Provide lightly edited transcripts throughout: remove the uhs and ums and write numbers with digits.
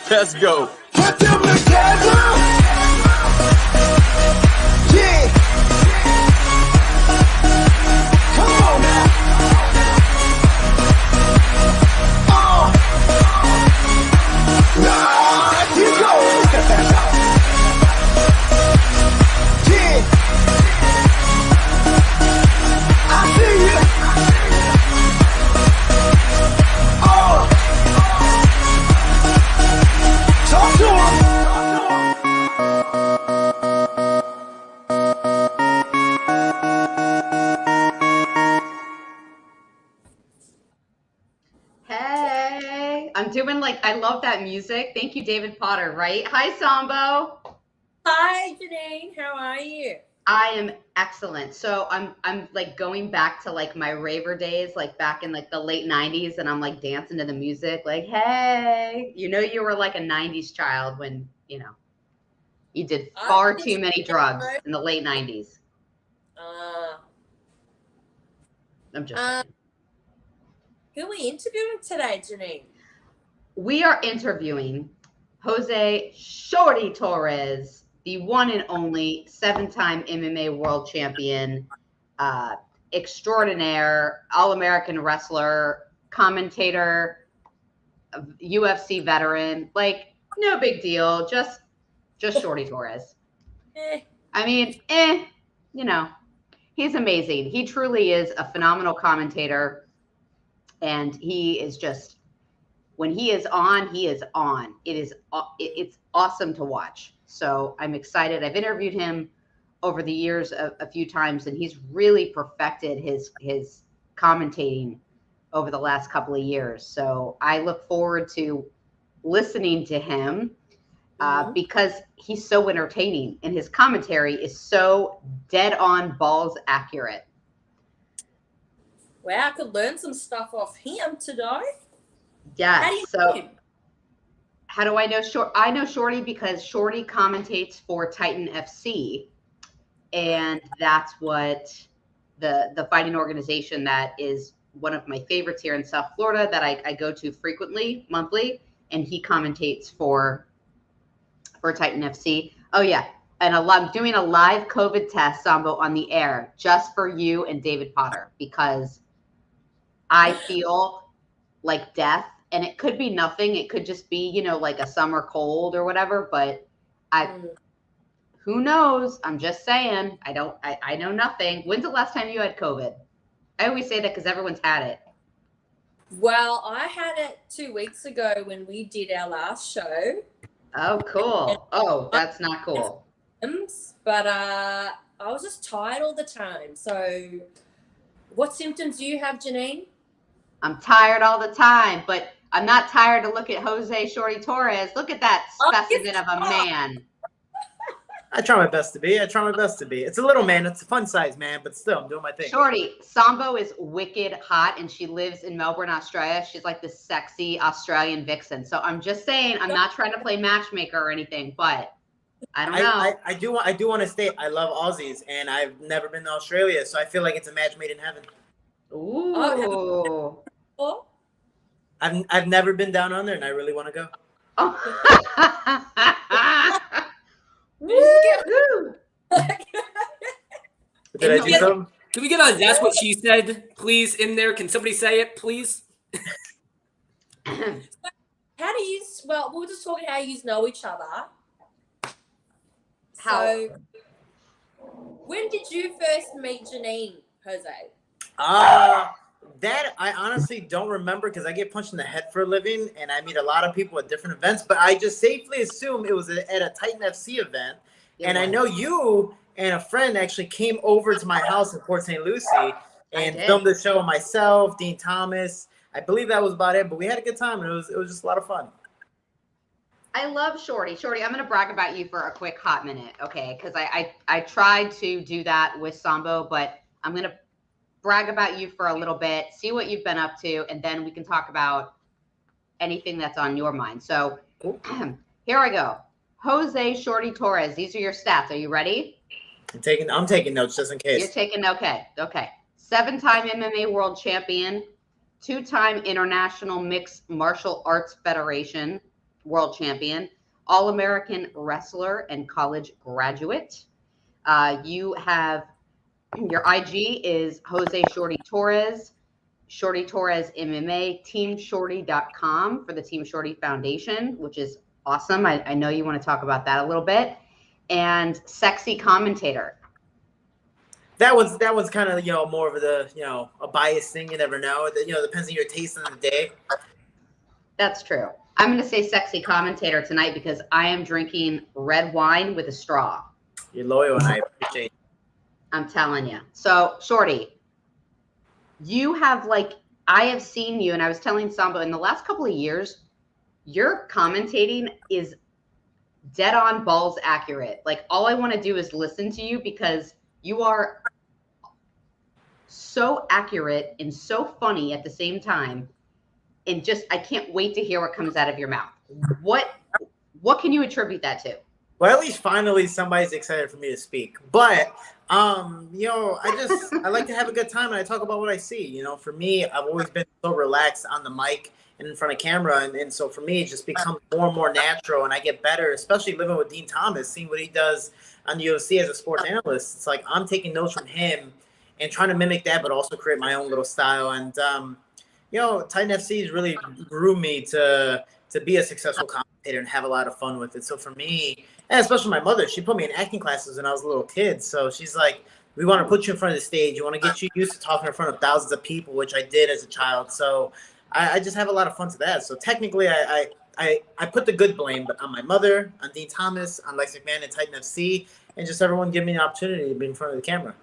Let's go. Put them together. Yeah. Come on now. Nah, you go. Yeah. I see you. Talk to him. Hey, I'm doing I love that music. Thank you, David Potter, right? Hi, Sambo. Hi, Janine. How are you? I am excellent. So I'm going back to my raver days, back in the late 90s, and I'm dancing to the music, hey, you were a 90s child when, you did far too many drugs in the late 90s. I'm just saying. Who are we interviewing today, Janine? We are interviewing Jose Shorty Torres, the one and only 7-time MMA world champion, extraordinaire, all-American wrestler, commentator, UFC veteran. No big deal. Just Shorty Torres. I mean, he's amazing. He truly is a phenomenal commentator. And he is just, when he is on, he is on. It's awesome to watch. So I'm excited. I've interviewed him over the years a few times, and he's really perfected his commentating over the last couple of years. So I look forward to listening to him because he's so entertaining, and his commentary is so dead on, balls accurate. Wow, I could learn some stuff off him today. Yeah. How do you know him? How do I know Shorty? I know Shorty because Shorty commentates for Titan FC, and that's what the fighting organization that is one of my favorites here in South Florida that I go to frequently, monthly, and he commentates for Titan FC. Oh yeah, and I'm doing a live COVID test, Sambo, on the air just for you and David Potter because I feel like death. And it could be nothing. It could just be, a summer cold or whatever. But who knows? I'm just saying. I know nothing. When's the last time you had COVID? I always say that because everyone's had it. Well, I had it 2 weeks ago when we did our last show. Oh, cool. Oh, that's not cool. But I was just tired all the time. So what symptoms do you have, Janine? I'm tired all the time, but I'm not tired to look at Jose Shorty Torres. Look at that specimen of a man. I try my best to be. It's a little man. It's a fun size man, but still, I'm doing my thing. Shorty, Sambo is wicked hot, and she lives in Melbourne, Australia. She's like this sexy Australian vixen. So I'm just saying, I'm not trying to play matchmaker or anything, but I don't know. I do want to state I love Aussies, and I've never been to Australia, so I feel like it's a match made in heaven. Ooh. Oh. I've never been down under, and I really want to go. Oh. Did I do something? Can we get a "That's what she said" please in there? Can somebody say it, please? How do you? Well, we're just talking how you know each other. How? So, when did you first meet Janine, Jose? That I honestly don't remember because I get punched in the head for a living and I meet a lot of people at different events, but I just safely assume it was at a Titan FC event. And I know you and a friend actually came over to my house in Port St. Lucie and filmed the show myself, Dean Thomas. I believe that was about it, but we had a good time and it was just a lot of fun. I love Shorty. Shorty, I'm going to brag about you for a quick hot minute, okay? Because I tried to do that with Sambo, but I'm going to brag about you for a little bit, see what you've been up to, and then we can talk about anything that's on your mind. So Cool. Here I go. Jose Shorty Torres. These are your stats. Are you ready? I'm taking notes just in case. You're taking, okay. 7-time MMA world champion, 2-time International Mixed Martial Arts Federation world champion, All-American wrestler and college graduate. You have your IG is Jose Shorty Torres, Shorty Torres MMA, teamshorty.com for the Team Shorty Foundation, which is awesome. I know you want to talk about that a little bit. And sexy commentator. That was kind of, more of the, a biased thing. You never know. Depends on your taste on the day. That's true. I'm going to say sexy commentator tonight because I am drinking red wine with a straw. You're loyal and I appreciate it. I'm telling you. So, Shorty, you have I have seen you, and I was telling Sambo in the last couple of years, your commentating is dead on balls accurate. All I want to do is listen to you because you are so accurate and so funny at the same time. And I can't wait to hear what comes out of your mouth. What can you attribute that to? Well, at least finally somebody's excited for me to speak. But I like to have a good time and I talk about what I see. For me, I've always been so relaxed on the mic and in front of camera. And so for me, it just becomes more and more natural and I get better, especially living with Dean Thomas, seeing what he does on the UFC as a sports analyst. It's like I'm taking notes from him and trying to mimic that, but also create my own little style. And, Titan FC has really grew me to be a successful commentator and have a lot of fun with it. So for me, and especially my mother, she put me in acting classes when I was a little kid. So she's like, we want to put you in front of the stage. You want to get you used to talking in front of thousands of people, which I did as a child. So I just have a lot of fun to that. So technically I put the good blame on my mother, on Dean Thomas, on Lex McMahon and Titan FC, and just everyone give me an opportunity to be in front of the camera.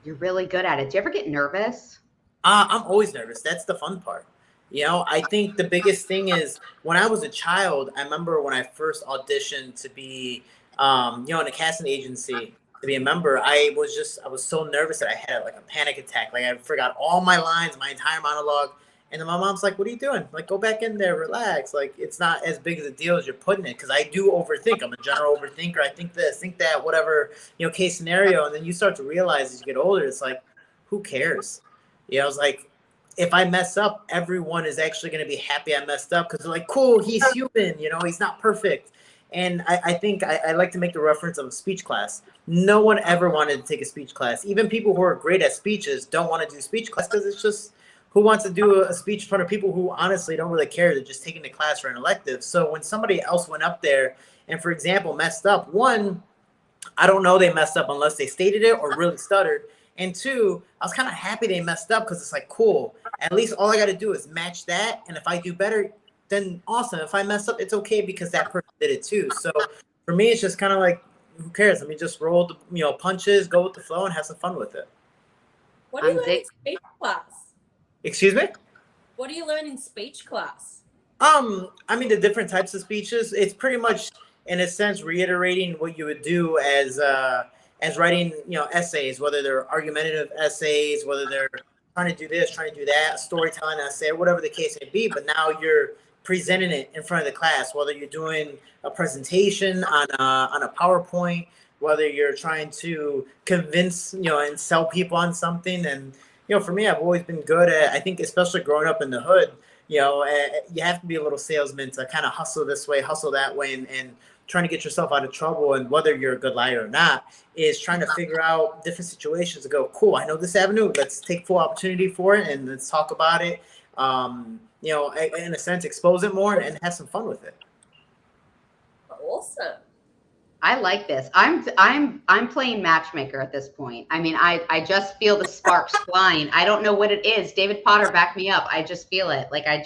You're really good at it. Do you ever get nervous? I'm always nervous. That's the fun part. I think the biggest thing is when I was a child, I remember when I first auditioned to be, in a casting agency, to be a member, I was so nervous that I had a panic attack. I forgot all my lines, my entire monologue. And then my mom's like, what are you doing? Go back in there, relax. It's not as big as a deal as you're putting it. Cause I do overthink. I'm a general overthinker. I think this, think that, whatever, case scenario. And then you start to realize as you get older, it's who cares? I was like, if I mess up, everyone is actually going to be happy I messed up because they're like, cool, he's human, he's not perfect. And I think I like to make the reference of a speech class. No one ever wanted to take a speech class. Even people who are great at speeches don't want to do speech class because it's just, who wants to do a speech in front of people who honestly don't really care? They're just taking the class for an elective. So when somebody else went up there and, for example, messed up, one, I don't know they messed up unless they stated it or really stuttered. And two, I was kind of happy they messed up because it's cool. At least all I got to do is match that. And if I do better, then awesome. If I mess up, it's okay because that person did it too. So for me, it's just kind of who cares? Let me just roll the punches, go with the flow, and have some fun with it. What do you learn in speech class? Excuse me? What do you learn in speech class? The different types of speeches. It's pretty much, in a sense, reiterating what you would do as writing, essays, whether they're argumentative essays, whether they're trying to do this, trying to do that, storytelling essay, whatever the case may be. But now you're presenting it in front of the class, whether you're doing a presentation on a PowerPoint, whether you're trying to convince, and sell people on something. And, for me, I've always been good at, I think, especially growing up in the hood, you have to be a little salesman to kind of hustle this way, hustle that way, and trying to get yourself out of trouble. And whether you're a good liar or not is trying to figure out different situations to go, cool, I know this avenue. Let's take full opportunity for it. And let's talk about it. In a sense, expose it more and have some fun with it. Awesome. I like this. I'm playing matchmaker at this point. I mean, I just feel the sparks flying. I don't know what it is. David Potter, back me up. I just feel it. Like I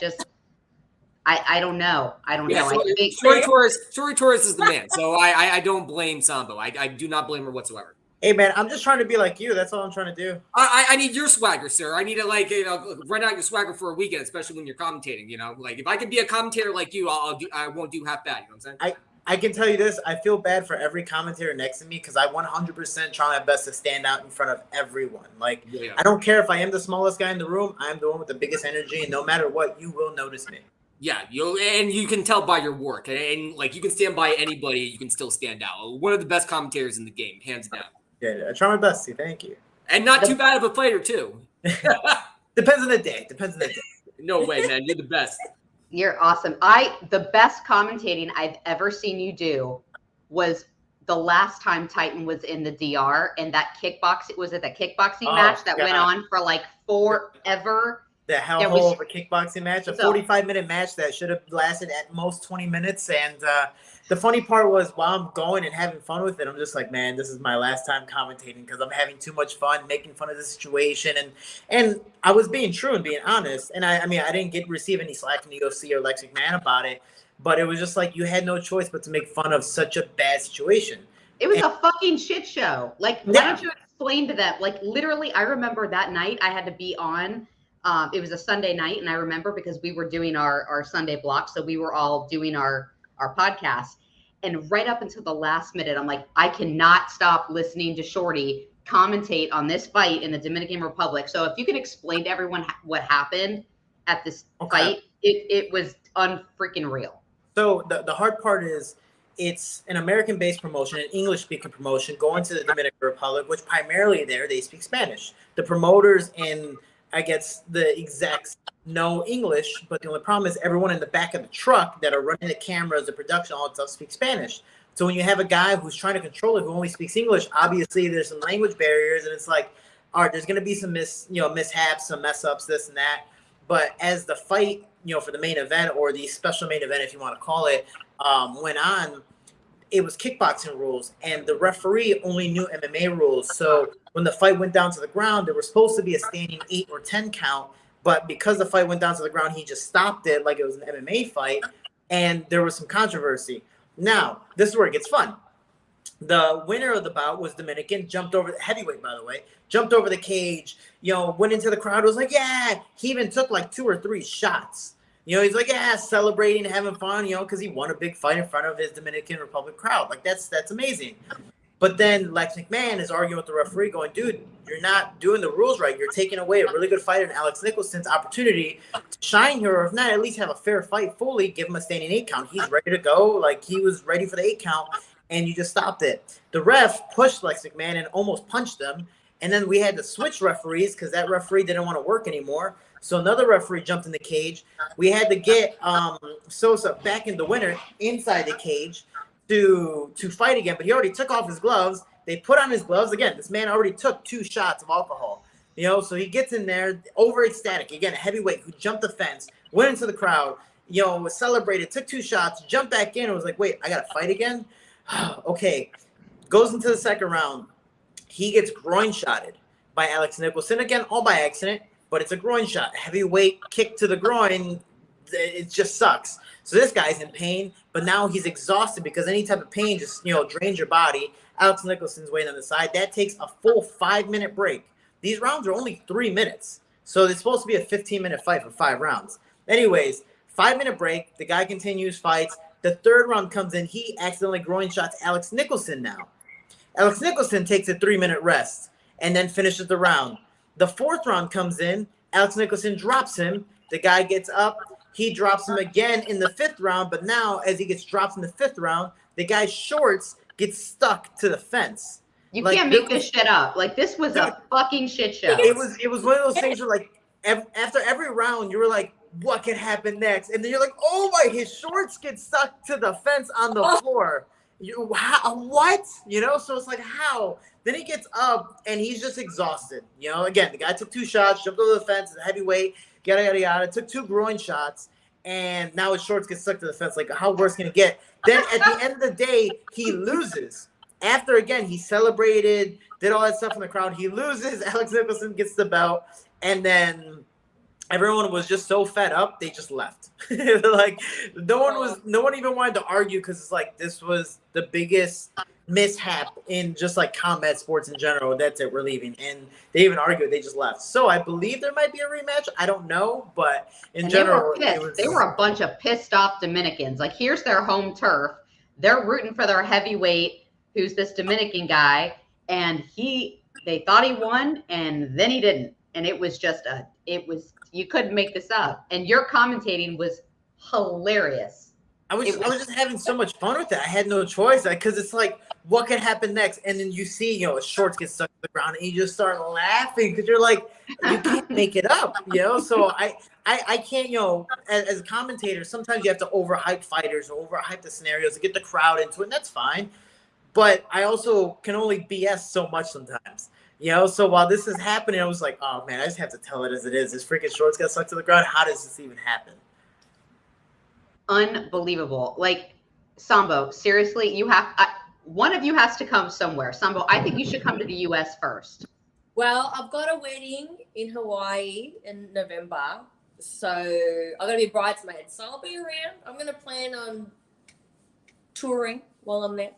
don't know. I don't Yeah, know. so I think Shorty Torres is the man. So I don't blame Sambo. I do not blame her whatsoever. Hey man, I'm just trying to be like you. That's all I'm trying to do. I need your swagger, sir. I need to run out your swagger for a weekend, especially when you're commentating. Like if I can be a commentator like you, I won't do half bad. You know what I'm saying? I can tell you this. I feel bad for every commentator next to me because I 100% try my best to stand out in front of everyone. Like, Yeah. I don't care if I am the smallest guy in the room. I'm the one with the biggest energy, and no matter what, you will notice me. Yeah, you can tell by your work, and like you can stand by anybody, you can still stand out. One of the best commentators in the game, hands down. Yeah, I try my best. See, thank you. And not too bad of a fighter too. Depends on the day. No way, man. You're the best. you're awesome. The best commentating I've ever seen you do was the last time Titan was in the DR, and that kickboxing match that went on for like forever. The hellhole of a kickboxing match, a 45-minute match that should have lasted at most 20 minutes. And the funny part was, while I'm going and having fun with it, I'm just like, man, this is my last time commentating because I'm having too much fun, making fun of the situation. And I was being true and being honest. And I mean, I didn't receive any slack from the UFC or Lex McMahon about it. But it was just like you had no choice but to make fun of such a bad situation. It was a fucking shit show. Like, why don't you explain to them? Like, literally, I remember that night I had to be on. It was a Sunday night, and I remember because we were doing our Sunday block, so we were all doing our podcast. And right up until the last minute, I'm like, I cannot stop listening to Shorty commentate on this fight in the Dominican Republic. So if you could explain to everyone what happened at this fight, it was unfreaking real. So the hard part is it's an American-based promotion, an English-speaking promotion going to the Dominican Republic, which primarily there they speak Spanish. The promoters and I guess the execs know English, but the only problem is everyone in the back of the truck that are running the cameras, the production, all that stuff speaks Spanish. So when you have a guy who's trying to control it who only speaks English, obviously there's some language barriers, and it's like, all right, there's going to be some mishaps, some mess ups, this and that. But as the fight, for the main event or the special main event, if you want to call it, went on, it was kickboxing rules, and the referee only knew MMA rules. So when the fight went down to the ground, there was supposed to be a standing 8 or 10 count, but because the fight went down to the ground, he just stopped it like it was an MMA fight, and there was some controversy. Now, this is where it gets fun. The winner of the bout was Dominican, jumped over the heavyweight, by the way, jumped over the cage, went into the crowd, was like, yeah, he even took like 2 or 3 shots. He's like, yeah, celebrating, having fun, because he won a big fight in front of his Dominican Republic crowd. Like, that's amazing. But then Lex McMahon is arguing with the referee going, dude, you're not doing the rules right. You're taking away a really good fighter in Alex Nicholson's opportunity to shine here, or if not, at least have a fair fight fully, give him a standing 8 count. He's ready to go. Like, he was ready for the 8 count, and you just stopped it. The ref pushed Lex McMahon and almost punched him. And then we had to switch referees because that referee didn't want to work anymore. So another referee jumped in the cage. We had to get Sosa back in the winner inside the cage to fight again, but he already took off his gloves. They put on his gloves again. This man already took 2 shots of alcohol, so he gets in there over ecstatic again, a heavyweight who jumped the fence, went into the crowd, was celebrated, took 2 shots, jumped back in, and was like, wait, I got to fight again. Okay, goes into the second round. He gets groin shotted by Alex Nicholson again, all by accident. But it's a groin shot, heavyweight kick to the groin. It just sucks. So this guy's in pain, but now he's exhausted because any type of pain just, drains your body. Alex Nicholson's waiting on the side. That takes a full 5-minute break. These rounds are only 3 minutes. So it's supposed to be a 15-minute fight for 5 rounds. Anyways, 5-minute break. The guy continues, fights. The third round comes in. He accidentally groin shots Alex Nicholson now. Alex Nicholson takes a 3-minute rest and then finishes the round. The fourth round comes in. Alex Nicholson drops him. The guy gets up. He drops him again in the 5th round. But now, as he gets dropped in the 5th round, the guy's shorts get stuck to the fence. You can't make this shit up. Like, this was a fucking shit show. It was one of those things where, like, after every round, you were like, what could happen next? And then you're like, oh my, his shorts get stuck to the fence on the floor. What? So it's like, how? Then he gets up and he's just exhausted. Again, the guy took 2 shots, jumped over the fence, heavyweight, yada, yada, yada, took 2 groin shots. and now his shorts get stuck to the fence. Like, how worse can it get? Then at the end of the day, he loses. After, again, he celebrated, did all that stuff in the crowd. He loses. Alex Nicholson gets the belt, and then everyone was just so fed up, they just left. Like, no one even wanted to argue, because it's like, this was the biggest mishap in just like combat sports in general. That's it, we're leaving. And they even argued, they just left. So I believe there might be a rematch. I don't know, but in general, they were a bunch of pissed off Dominicans. Like, here's their home turf. They're rooting for their heavyweight, who's this Dominican guy, and they thought he won, and then he didn't. And it was just you couldn't make this up. And your commentating was hilarious. I was just having so much fun with it. I had no choice, because it's like, what could happen next? And then you see, his shorts get stuck to the ground, and you just start laughing, because you're like, you can't make it up, So I can't, as a commentator, sometimes you have to overhype fighters or overhype the scenarios to get the crowd into it, and that's fine. But I also can only BS so much sometimes. So while this is happening, I was like, oh man, I just have to tell it as it is. This freaking shorts got stuck to the ground. How does this even happen? Unbelievable. Like, Sambo, seriously, one of you has to come somewhere. Sambo, I think you should come to the US first. Well, I've got a wedding in Hawaii in November, so I'm going to be bridesmaid. So I'll be around. I'm going to plan on touring while I'm there.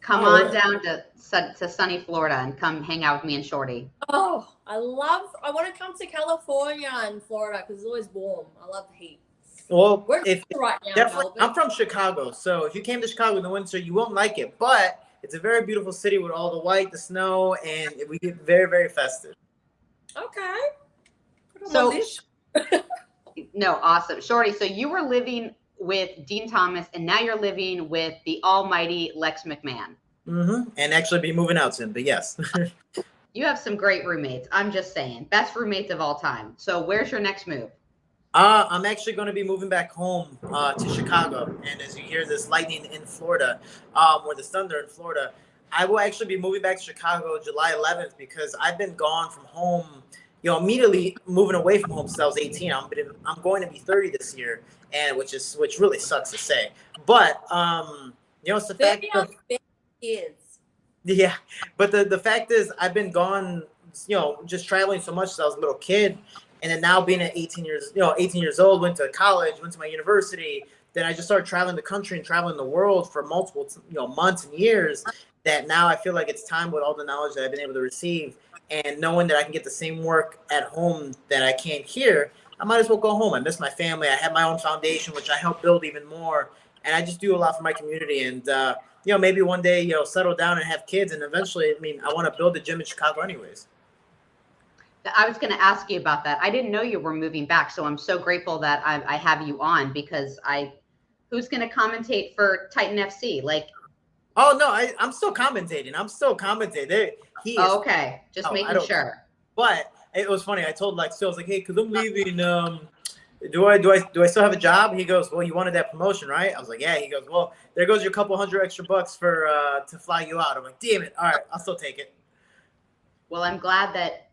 Come on down to sunny Florida and come hang out with me and Shorty. Oh, I want to come to California and Florida because it's always warm. I love the heat. Well, right now, definitely, I'm from Chicago, so if you came to Chicago in the winter, you won't like it. But it's a very beautiful city with all the white, the snow, and we get very, very festive. Okay. So, no, awesome. Shorty, so you were living with Dean Thomas, and now you're living with the almighty Lex McMahon. Mm-hmm. And actually be moving out soon, but yes. You have some great roommates. I'm just saying. Best roommates of all time. So where's your next move? I'm actually going to be moving back home to Chicago. And as you hear this lightning in Florida, or the thunder in Florida, I will actually be moving back to Chicago July 11th because I've been gone from home, immediately moving away from home since I was 18. I'm going to be 30 this year, and which really sucks to say. But it's the fact of kids. Yeah, but the fact is, I've been gone, just traveling so much since I was a little kid. And then now being at 18 years old, went to college, went to my university. Then I just started traveling the country and traveling the world for multiple, months and years. That now I feel like it's time with all the knowledge that I've been able to receive and knowing that I can get the same work at home that I can't here. I might as well go home. I miss my family. I have my own foundation, which I help build even more. And I just do a lot for my community. And, maybe one day, settle down and have kids. And eventually, I want to build a gym in Chicago anyways. I was going to ask you about that. I didn't know you were moving back, so I'm so grateful that I have you on because who's going to commentate for Titan FC? Oh no, I'm still commentating. He is, okay, just making sure. But it was funny. I told Lex, I was like, hey, because I'm leaving. Do I still have a job? He goes, well, you wanted that promotion, right? I was like, yeah. He goes, well, there goes your couple $100 extra for to fly you out. I'm like, damn it. All right, I'll still take it. Well, I'm glad that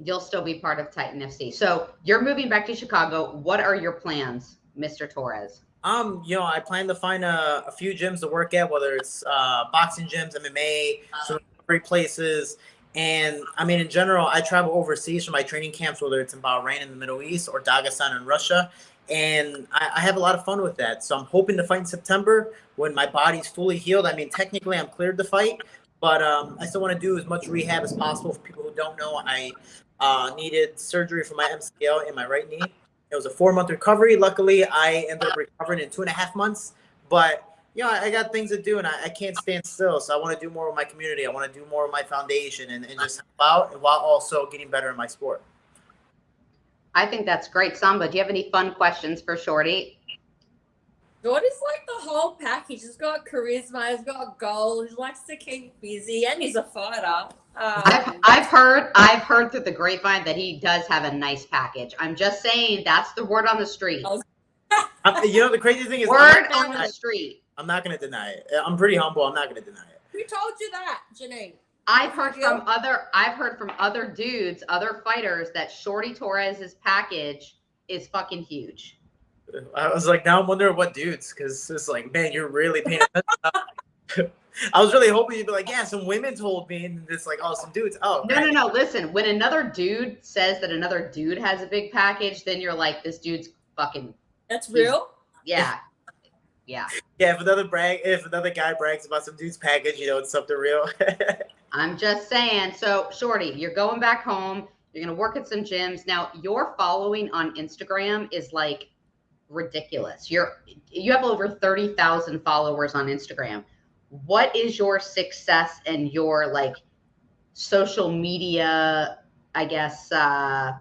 you'll still be part of Titan FC. So you're moving back to Chicago. What are your plans, Mr. Torres? I plan to find a few gyms to work at, whether it's boxing gyms, MMA, some great places. And in general, I travel overseas for my training camps, whether it's in Bahrain in the Middle East or Dagestan in Russia. And I have a lot of fun with that. So I'm hoping to fight in September when my body's fully healed. Technically I'm cleared to fight, but I still want to do as much rehab as possible. For people who don't know, I needed surgery for my MCL in my right knee. It was a 4-month recovery. Luckily, I ended up recovering in 2.5 months. But, I got things to do, and I can't stand still. So I want to do more with my community. I want to do more with my foundation and just help out while also getting better in my sport. I think that's great. Samba, do you have any fun questions for Shorty? Shorty's like the whole package. He's got charisma. He's got goals. He likes to keep busy, and he's a fighter. I've heard through the grapevine that he does have a nice package. I'm just saying that's the word on the street. The crazy thing is word on the street. I'm not going to deny it. I'm pretty humble. I'm not going to deny it. Who told you that, Janine? I've heard from other dudes, other fighters, that Shorty Torres's package is fucking huge. I was like, now I'm wondering what dudes, because it's like, man, you're really paying attention. I was really hoping you'd be like, yeah, some women told me, and it's like, oh, some dudes. Oh, No, right. no, no. Listen, when another dude says that another dude has a big package, then you're like, this dude's fucking. That's real. Yeah. Yeah. Yeah, if another guy brags about some dude's package, it's something real. I'm just saying. So, Shorty, you're going back home. You're going to work at some gyms. Now, your following on Instagram is like ridiculous. You have over 30,000 followers on Instagram. What is your success and your like social media, I guess, best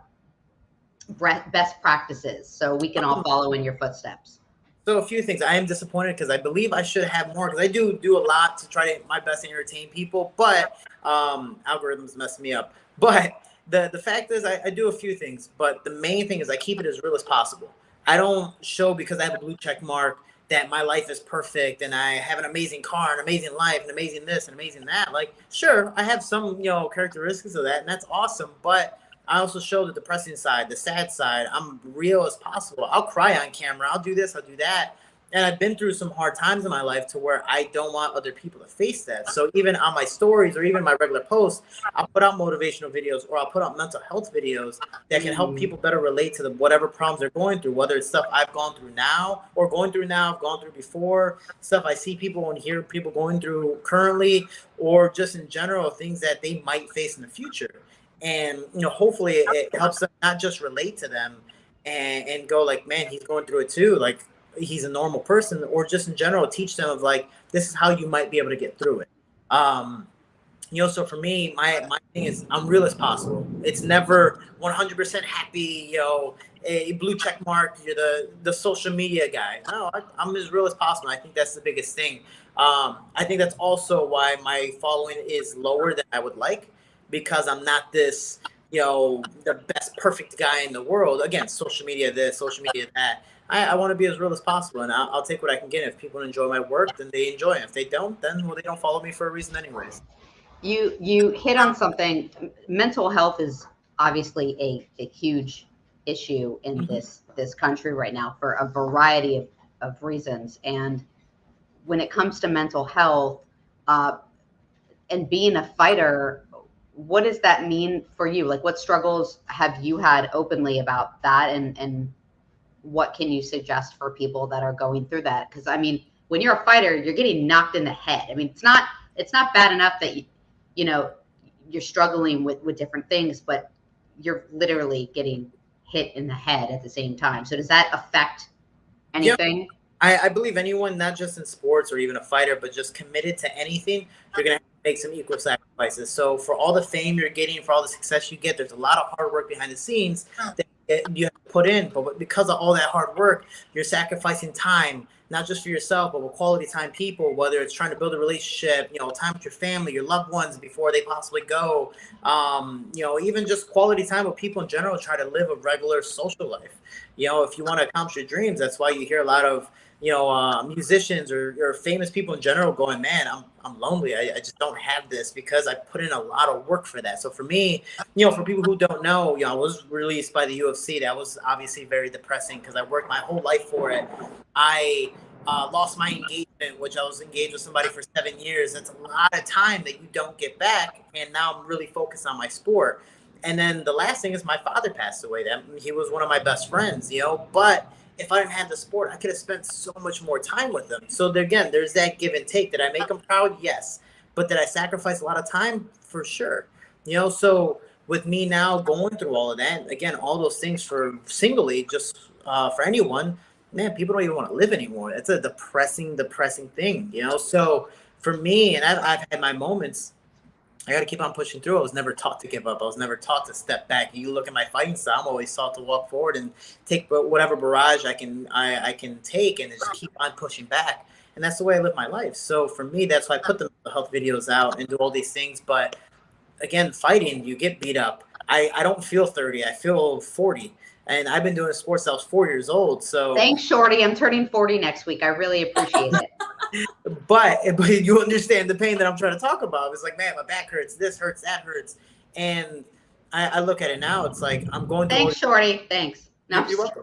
practices so we can all follow in your footsteps? So a few things. I am disappointed because I believe I should have more, because I do a lot to try to my best to entertain people, but algorithms mess me up. But the fact is I do a few things, but the main thing is I keep it as real as possible. I don't show because I have a blue check mark that my life is perfect and I have an amazing car, an amazing life, an amazing this, and amazing that. Like, sure, I have some, characteristics of that, and that's awesome, but I also show the depressing side, the sad side. I'm real as possible. I'll cry on camera. I'll do this, I'll do that. And I've been through some hard times in my life to where I don't want other people to face that. So even on my stories or even my regular posts, I'll put out motivational videos or I'll put out mental health videos that can help people better relate to whatever problems they're going through, whether it's stuff I've gone through now or going through now, I've gone through before, stuff I see people and hear people going through currently, or just in general, things that they might face in the future. And, hopefully it helps them not just relate to them and go like, man, he's going through it too. Like, he's a normal person, or just in general, teach them of like, this is how you might be able to get through it. So for me, my thing is I'm real as possible. It's never 100% happy, a blue check mark, you're the social media guy. No, I'm as real as possible. I think that's the biggest thing. I think that's also why my following is lower than I would like, because I'm not this, the best perfect guy in the world. Again, social media this, social media that. I want to be as real as possible, and I'll take what I can get. If people enjoy my work, then they enjoy it. If they don't, then they don't follow me for a reason anyways. You hit on something. Mental health is obviously a huge issue in this country right now for a variety of reasons. And when it comes to mental health and being a fighter, what does that mean for you? Like, what struggles have you had openly about that, and what can you suggest for people that are going through that? Because I mean, when you're a fighter, you're getting knocked in the head. I mean, it's not bad enough that you're struggling with different things, but you're literally getting hit in the head at the same time. So does that affect anything? I believe anyone, not just in sports or even a fighter, but just committed to anything, you're gonna have to make some equal sacrifices. So for all the fame you're getting, for all the success you get, there's a lot of hard work behind the scenes that you have to put in. But because of all that hard work, you're sacrificing time, not just for yourself, but with quality time people, whether it's trying to build a relationship, time with your family, your loved ones before they possibly go, even just quality time with people in general, try to live a regular social life. If you want to accomplish your dreams, that's why you hear a lot of, musicians or famous people in general going, man, I'm lonely. I just don't have this, because I put in a lot of work for that. So for me, for people who don't know, I was released by the UFC. That was obviously very depressing because I worked my whole life for it. I lost my engagement, which I was engaged with somebody for 7 years. That's a lot of time that you don't get back. And now I'm really focused on my sport. And then the last thing is my father passed away. He was one of my best friends, but if I didn't have the sport, I could have spent so much more time with them. So again, there's that give and take. Did I make them proud? Yes. But did I sacrifice a lot of time? For sure. So with me now going through all of that, again, all those things for singly, just for anyone, man, people don't even want to live anymore. It's a depressing thing, So for me, and I've had my moments, I got to keep on pushing through. I was never taught to give up. I was never taught to step back. You look at my fighting style, I'm always taught to walk forward and take whatever barrage I can take and just keep on pushing back. And that's the way I live my life. So for me, that's why I put the health videos out and do all these things. But again, fighting, you get beat up. I don't feel 30. I feel 40. And I've been doing sports since I was 4 years old. So Thanks, Shorty. I'm turning 40 next week. I really appreciate it. But you understand the pain that I'm trying to talk about. It's like, man, my back hurts, this hurts, that hurts. And I look at it now, it's like I'm going through. Thanks, Shorty. Thanks. No, I'm You're just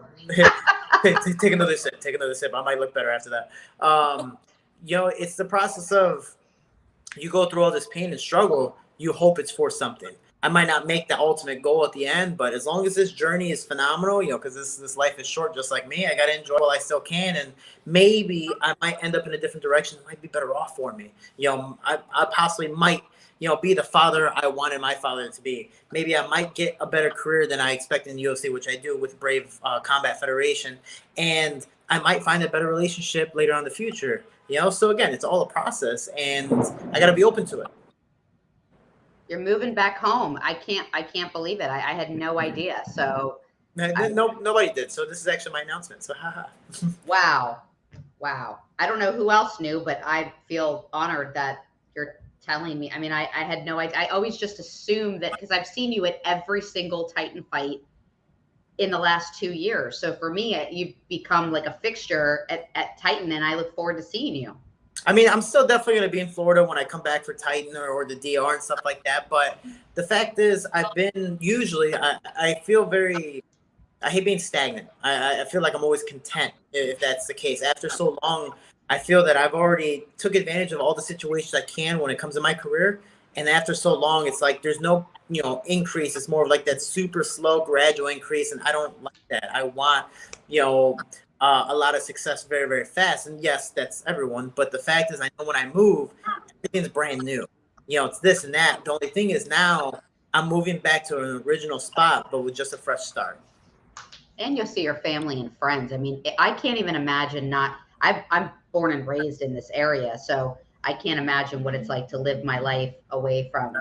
welcome. Take another sip. Take another sip. I might look better after that. It's the process of you go through all this pain and struggle. You hope it's for something. I might not make the ultimate goal at the end, but as long as this journey is phenomenal, because this life is short, just like me, I got to enjoy while I still can. And maybe I might end up in a different direction. It might be better off for me. I possibly might, be the father I wanted my father to be. Maybe I might get a better career than I expect in the UFC, which I do with Brave Combat Federation. And I might find a better relationship later on in the future. So again, it's all a process, and I got to be open to it. You're moving back home. I can't believe it. I had no idea. So nobody did. So this is actually my announcement. So haha. Wow. I don't know who else knew, but I feel honored that you're telling me. I mean, I had no idea. I always just assumed that because I've seen you at every single Titan fight in the last 2 years. So for me, you've become like a fixture at Titan, and I look forward to seeing you. I mean, I'm still definitely going to be in Florida when I come back for Titan or the DR and stuff like that. But the fact is, I've been usually, I feel I hate being stagnant. I feel like I'm always content if that's the case. After so long, I feel that I've already took advantage of all the situations I can when it comes to my career. And after so long, it's like there's no, increase. It's more of like that super slow, gradual increase. And I don't like that. I want, a lot of success very, very fast. And yes, that's everyone. But the fact is, I know when I move, everything's brand new. It's this and that. The only thing is now I'm moving back to an original spot, but with just a fresh start. And you'll see your family and friends. I mean, I can't even imagine I'm born and raised in this area, so I can't imagine what it's like to live my life away from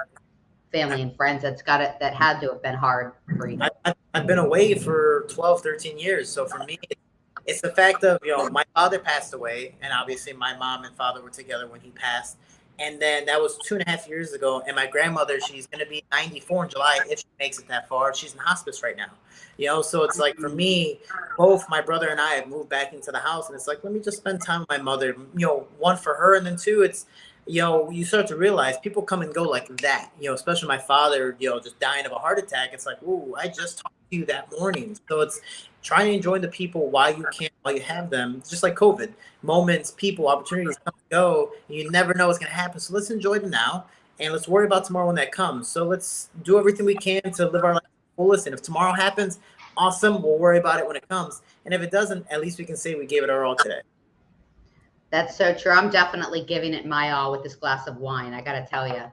family and friends. That had to have been hard for you. I've been away for 12, 13 years. So for me, it's the fact of, my father passed away, and obviously my mom and father were together when he passed. And then that was 2.5 years ago. And my grandmother, she's going to be 94 in July if she makes it that far. She's in hospice right now. So it's like for me, both my brother and I have moved back into the house. And it's like, let me just spend time with my mother, one for her. And then two, it's, you start to realize people come and go like that, especially my father, just dying of a heart attack. It's like, ooh, I just talked to you that morning. So it's trying to enjoy the people while you can, while you have them. It's just like COVID. Moments, people, opportunities come and go. You never know what's going to happen. So let's enjoy them now, and let's worry about tomorrow when that comes. So let's do everything we can to live our life fullest. And if tomorrow happens, awesome. We'll worry about it when it comes. And if it doesn't, at least we can say we gave it our all today. That's so true. I'm definitely giving it my all with this glass of wine. I got to tell you.